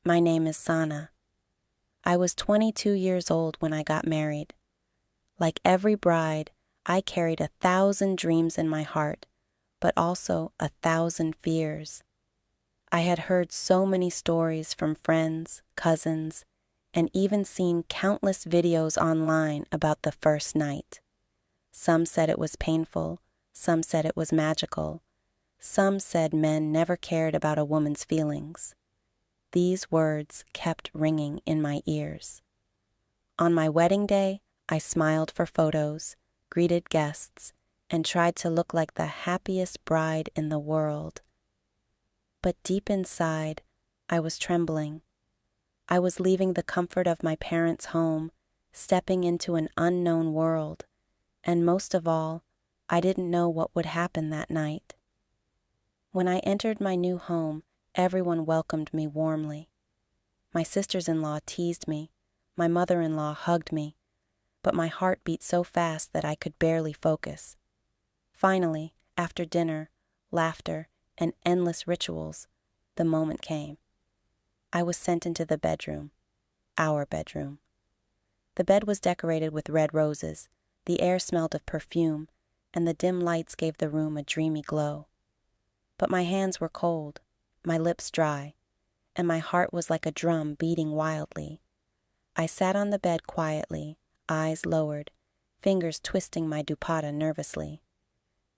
My name is Sana. I was 22 years old when I got married. Like every bride, I carried 1,000 dreams in my heart, but also 1,000 fears. I had heard so many stories from friends, cousins, and even seen countless videos online about the first night. Some said it was painful, some said it was magical, some said men never cared about a woman's feelings. These words kept ringing in my ears. On my wedding day, I smiled for photos, greeted guests, and tried to look like the happiest bride in the world. But deep inside, I was trembling. I was leaving the comfort of my parents' home, stepping into an unknown world, and most of all, I didn't know what would happen that night. When I entered my new home, everyone welcomed me warmly. My sisters-in-law teased me, my mother-in-law hugged me, but my heart beat so fast that I could barely focus. Finally, after dinner, laughter, and endless rituals, the moment came. I was sent into the bedroom, our bedroom. The bed was decorated with red roses, the air smelled of perfume, and the dim lights gave the room a dreamy glow. But my hands were cold, my lips dry, and my heart was like a drum beating wildly. I sat on the bed quietly, eyes lowered, fingers twisting my dupatta nervously.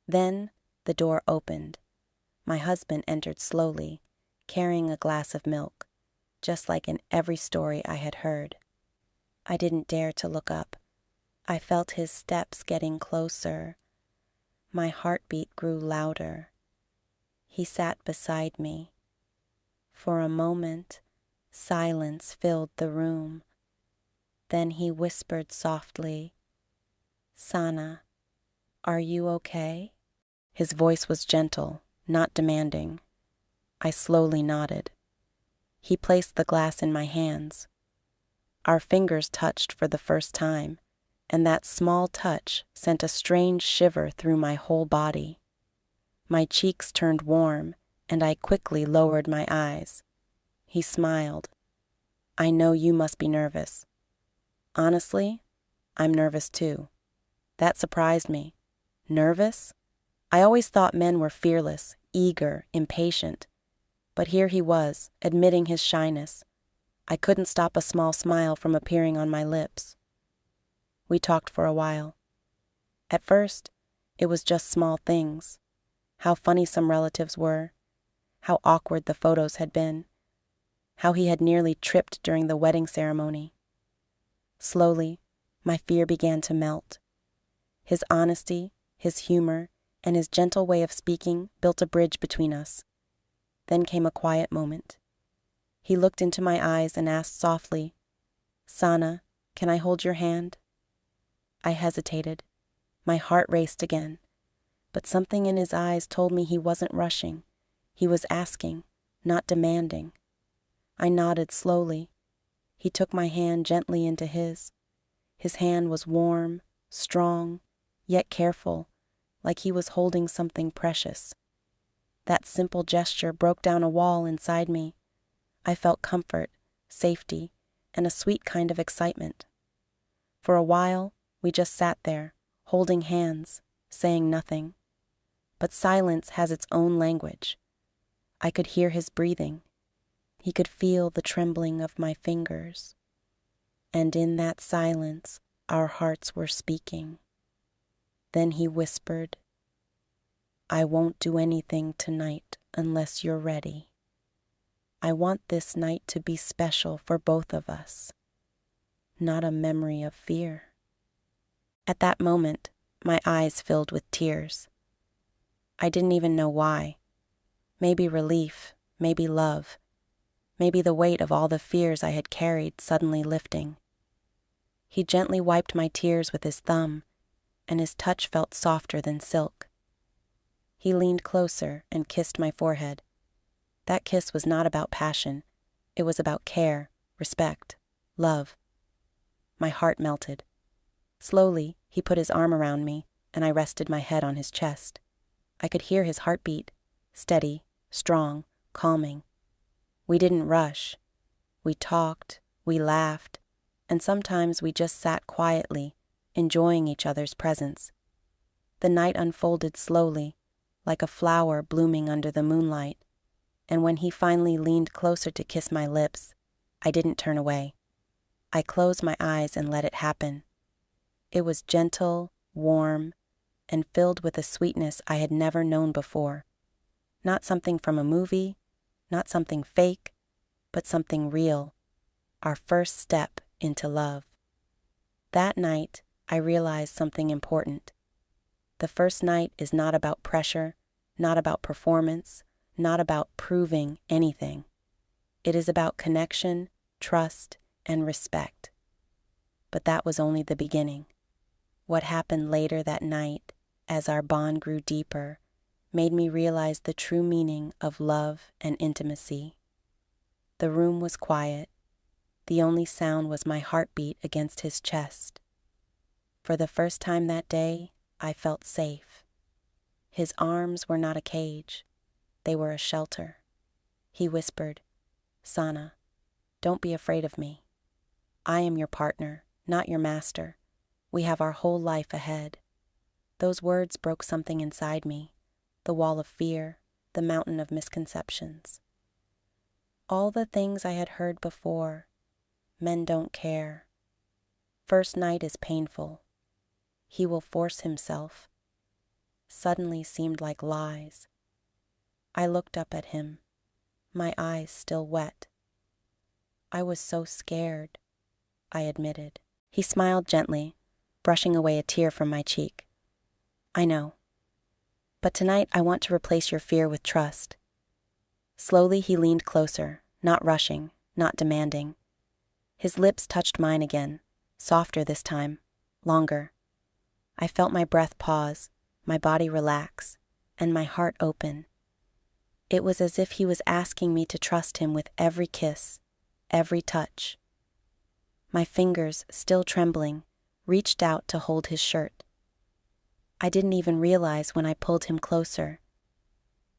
Then the door opened. My husband entered slowly, carrying a glass of milk, just like in every story I had heard. I didn't dare to look up. I felt his steps getting closer. My heartbeat grew louder. He sat beside me. For a moment, silence filled the room. Then he whispered softly, "Sana, are you okay?" His voice was gentle, not demanding. I slowly nodded. He placed the glass in my hands. Our fingers touched for the first time, and that small touch sent a strange shiver through my whole body. My cheeks turned warm, and I quickly lowered my eyes. He smiled. "I know you must be nervous." Honestly, I'm nervous too. That surprised me. Nervous? I always thought men were fearless, eager, impatient. But here he was, admitting his shyness. I couldn't stop a small smile from appearing on my lips. We talked for a while. At first, it was just small things. How funny some relatives were, how awkward the photos had been, how he had nearly tripped during the wedding ceremony. Slowly, my fear began to melt. His honesty, his humor, and his gentle way of speaking built a bridge between us. Then came a quiet moment. He looked into my eyes and asked softly, "Sana, can I hold your hand?" I hesitated. My heart raced again. But something in his eyes told me he wasn't rushing. He was asking, not demanding. I nodded slowly. He took my hand gently into his. His hand was warm, strong, yet careful, like he was holding something precious. That simple gesture broke down a wall inside me. I felt comfort, safety, and a sweet kind of excitement. For a while, we just sat there, holding hands, saying nothing. But silence has its own language. I could hear his breathing. He could feel the trembling of my fingers. And in that silence, our hearts were speaking. Then he whispered, "I won't do anything tonight unless you're ready. I want this night to be special for both of us, not a memory of fear." At that moment, my eyes filled with tears. I didn't even know why. Maybe relief, maybe love, maybe the weight of all the fears I had carried suddenly lifting. He gently wiped my tears with his thumb, and his touch felt softer than silk. He leaned closer and kissed my forehead. That kiss was not about passion. It was about care, respect, love. My heart melted. Slowly, he put his arm around me, and I rested my head on his chest. I could hear his heartbeat, steady, strong, calming. We didn't rush. We talked, we laughed, and sometimes we just sat quietly, enjoying each other's presence. The night unfolded slowly, like a flower blooming under the moonlight, and when he finally leaned closer to kiss my lips, I didn't turn away. I closed my eyes and let it happen. It was gentle, warm, and filled with a sweetness I had never known before. Not something from a movie, not something fake, but something real, our first step into love. That night, I realized something important. The first night is not about pressure, not about performance, not about proving anything. It is about connection, trust, and respect. But that was only the beginning. What happened later that night, as our bond grew deeper, made me realize the true meaning of love and intimacy. The room was quiet. The only sound was my heartbeat against his chest. For the first time that day, I felt safe. His arms were not a cage. They were a shelter. He whispered, "Sana, don't be afraid of me. I am your partner, not your master. We have our whole life ahead." Those words broke something inside me, the wall of fear, the mountain of misconceptions. All the things I had heard before, men don't care. First night is painful. He will force himself. Suddenly seemed like lies. I looked up at him, my eyes still wet. I was so scared, I admitted. He smiled gently, brushing away a tear from my cheek. "I know. But tonight I want to replace your fear with trust." Slowly he leaned closer, not rushing, not demanding. His lips touched mine again, softer this time, longer. I felt my breath pause, my body relax, and my heart open. It was as if he was asking me to trust him with every kiss, every touch. My fingers, still trembling, reached out to hold his shirt. I didn't even realize when I pulled him closer.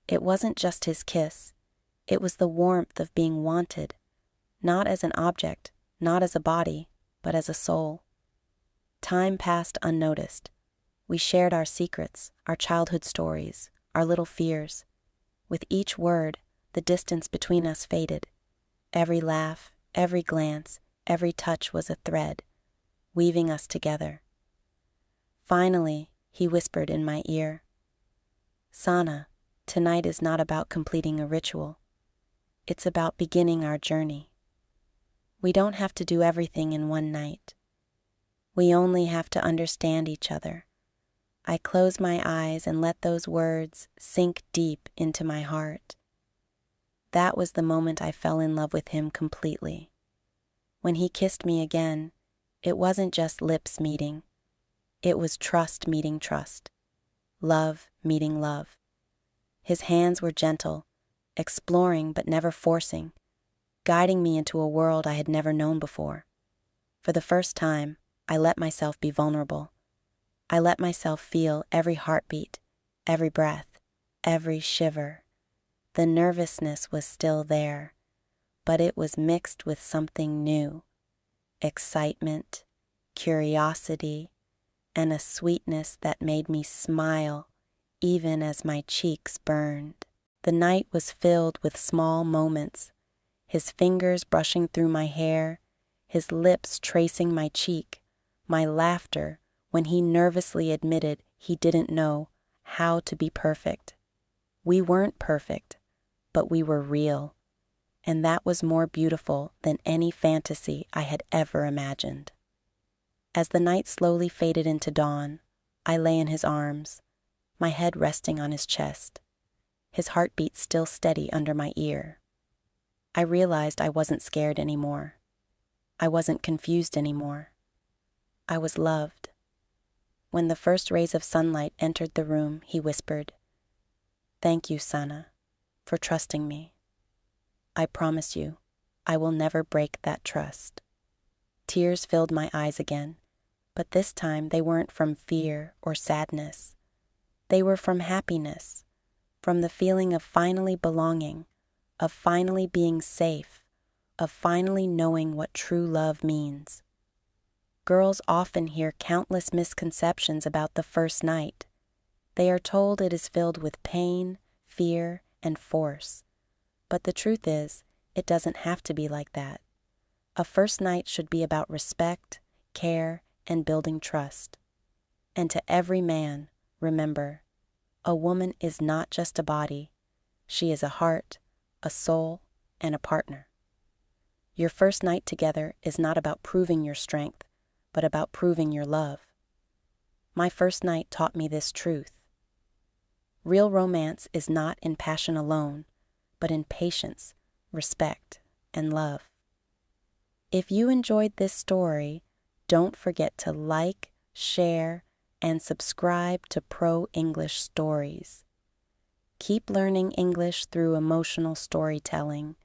It wasn't just his kiss. It was the warmth of being wanted, not as an object, not as a body, but as a soul. Time passed unnoticed. We shared our secrets, our childhood stories, our little fears. With each word, the distance between us faded. Every laugh, every glance, every touch was a thread, weaving us together. Finally, he whispered in my ear, "Sana, tonight is not about completing a ritual. It's about beginning our journey. We don't have to do everything in one night. We only have to understand each other." I closed my eyes and let those words sink deep into my heart. That was the moment I fell in love with him completely. When he kissed me again, it wasn't just lips meeting. It was trust meeting trust, love meeting love. His hands were gentle, exploring but never forcing, guiding me into a world I had never known before. For the first time, I let myself be vulnerable. I let myself feel every heartbeat, every breath, every shiver. The nervousness was still there, but it was mixed with something new: excitement, curiosity, and a sweetness that made me smile even as my cheeks burned. The night was filled with small moments, his fingers brushing through my hair, his lips tracing my cheek, my laughter when he nervously admitted he didn't know how to be perfect. We weren't perfect, but we were real, and that was more beautiful than any fantasy I had ever imagined. As the night slowly faded into dawn, I lay in his arms, my head resting on his chest, his heartbeat still steady under my ear. I realized I wasn't scared anymore. I wasn't confused anymore. I was loved. When the first rays of sunlight entered the room, he whispered, "Thank you, Sana, for trusting me. I promise you, I will never break that trust." Tears filled my eyes again, but this time they weren't from fear or sadness. They were from happiness, from the feeling of finally belonging, of finally being safe, of finally knowing what true love means. Girls often hear countless misconceptions about the first night. They are told it is filled with pain, fear, and force. But the truth is, it doesn't have to be like that. A first night should be about respect, care, and building trust. And to every man, remember, a woman is not just a body. She is a heart, a soul, and a partner. Your first night together is not about proving your strength, but about proving your love. My first night taught me this truth. Real romance is not in passion alone, but in patience, respect, and love. If you enjoyed this story, don't forget to like, share, and subscribe to Pro English Stories. Keep learning English through emotional storytelling,